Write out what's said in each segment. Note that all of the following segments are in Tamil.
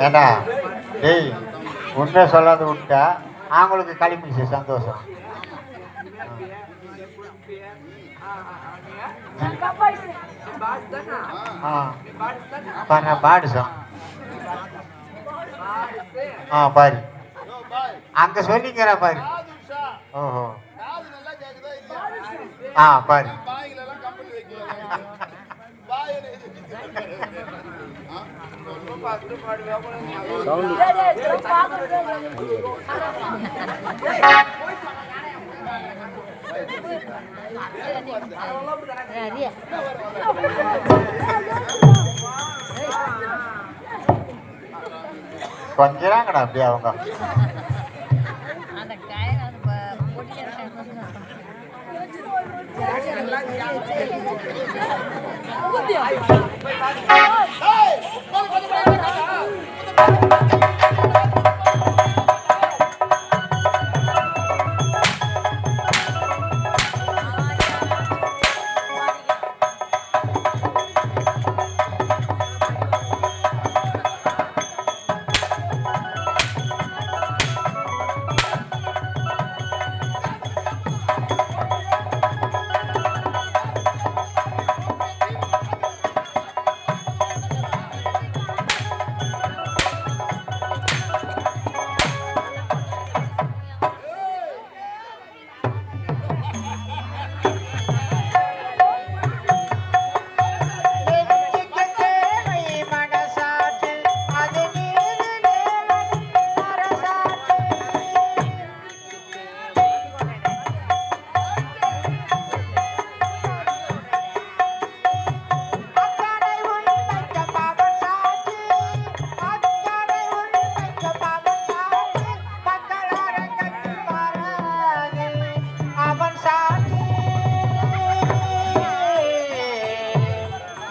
ஏண்டா டேய் உண்மை சொல்லாத விட்டா அவங்களுக்கு களிமிச்சு சந்தோஷம். பாடுசம் பாரு அங்க சொல்லிக்கிற பாரு. ஓஹோ பாரு கொஞ்சிறாங்கடா அப்படியே அவங்க.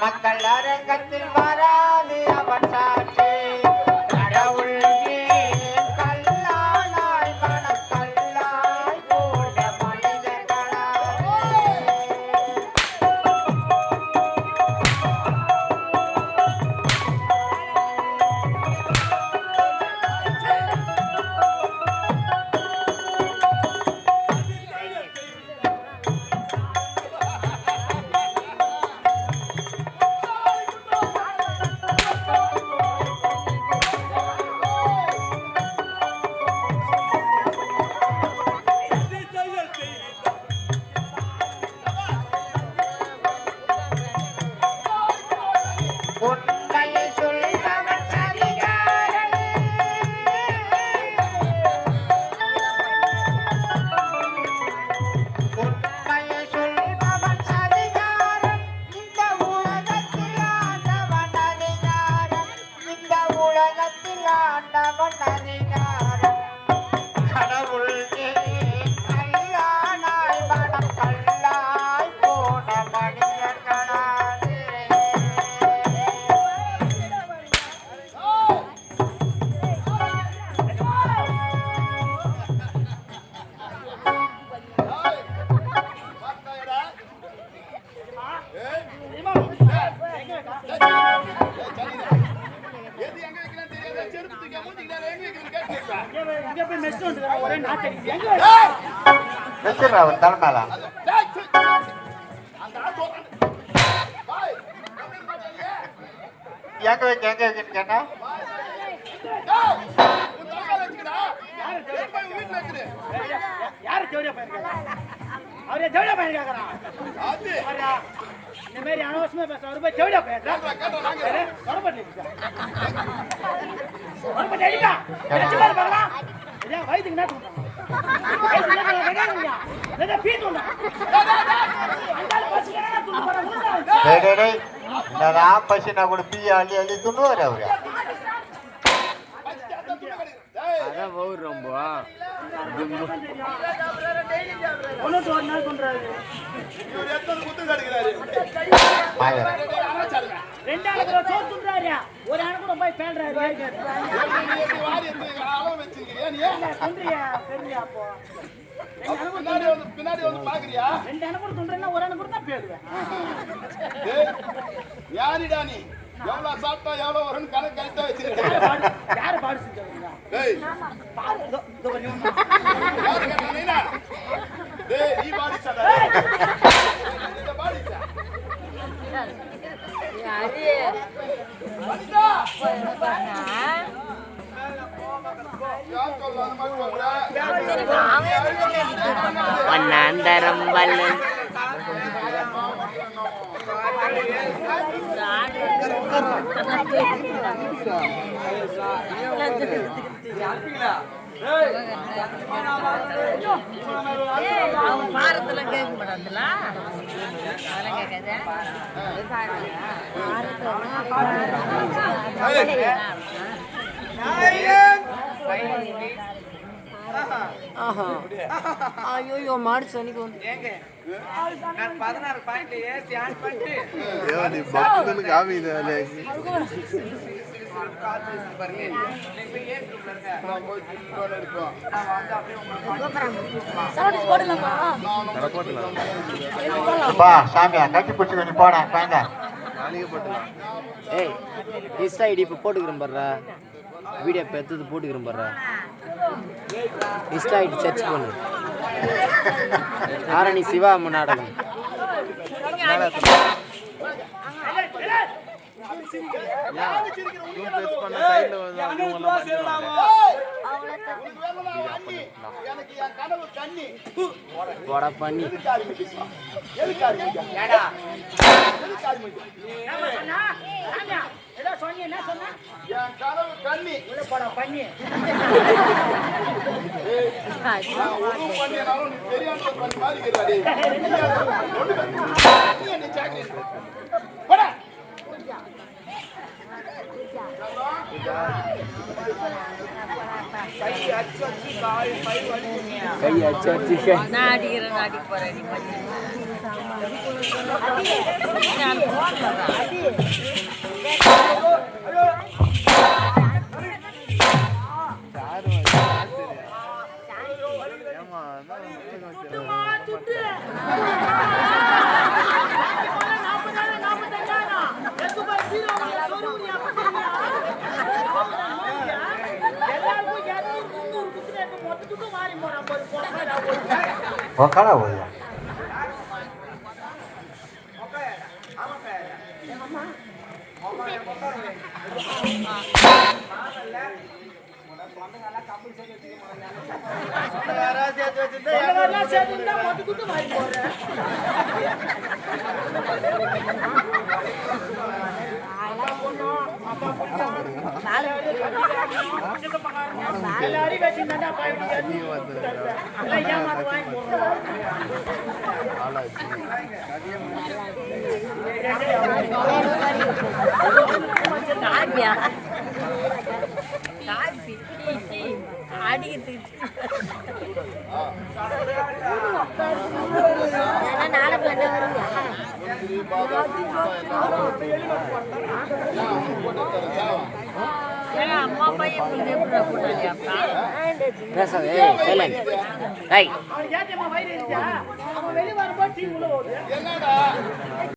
மக்கள் அரங்கத்தில் வராது அவன் சாட்சி. தலைமையில எங்க வைக்க எங்க வைக்கன்னு கேட்டா யாரு ஜோடியா பையன் அவரே ஜோடியா பையன் கேக்குறான். இந்த மாதிரி அனவசமா பேச ஒரு போய் ஜோடியா பையன் வயிற்றுக்கு என்ன பசினா கூட பீய அள்ளி அள்ளி துண்ணுவாரு அவரு. அதான் பவுர் ரொம்ப ஒரு ஆணு கூட போய் பேண்றாரு. பின்னாடி வந்து பாக்குறியா? ரெண்டு அணு கூட துண்டுறேன்னா ஒரு அணு கூட தான் பேடுவேன். யாரிடா நீ? எவ்வளவு சாப்பிட்டா எவ்வளவு வரும்னு கணக்கு யாரு பாடு செஞ்சவங்க? டேய் பாரு, இதோ கொஞ்சம் யாரு கேட்டா நீனா டேய் நீ பாடிச்சடா இந்த பாடிச்சா பாடிச்சா யார் சொல்றாங்க மாட்டோம்டா ஒன்னாந்தரம் வல்லன் அவன் பாரத்துல கேட்க மாட்டாதுல அதெல்லாம் கேட்காத ஐயோ மாடு சனிக்கு வந்து ஏவடி பக்தன் காமிதே அப்பா சாமியா கட்டி பிடிச்சி நீ போட பயங்க. ஏய் இன்ஸ்டா ஐடி இப்போ போட்டுக்கிறேன் பாருடா வீடியோ இப்போ எடுத்து போட்டுக்கிறேன் பாருடா இன்ஸ்டா ஐடி சர்ச் பண்ணு ஆரணி சிவா அம்மன் நாடகம் எனக்கு என் கனவு கண்ணி போட பண்ணி ஏதோ சொன்னீங்க, என்ன சொன்னா? என் கனவு கண்ணி உள்ள போடா, பண்ணி. ஒன்றும் பண்ணினாலும் நீ தெரியாம பண்ணி மாதிரி இருக்கிறாடி நீ சாக்லேட் போடா கை அச்சு நான் அடிக்கிறேன் அடிக்க போறேன் நீ பண்ணி நான் போடுறேன் ஒக்கடா போயா அம்மா பையன் பேசாதே சைலண்ட் ரைட் அவனுக்கு ஏன் வயிறு அவன் வெளியே வரும்போது டீ உள்ள ஓடுது. என்னடா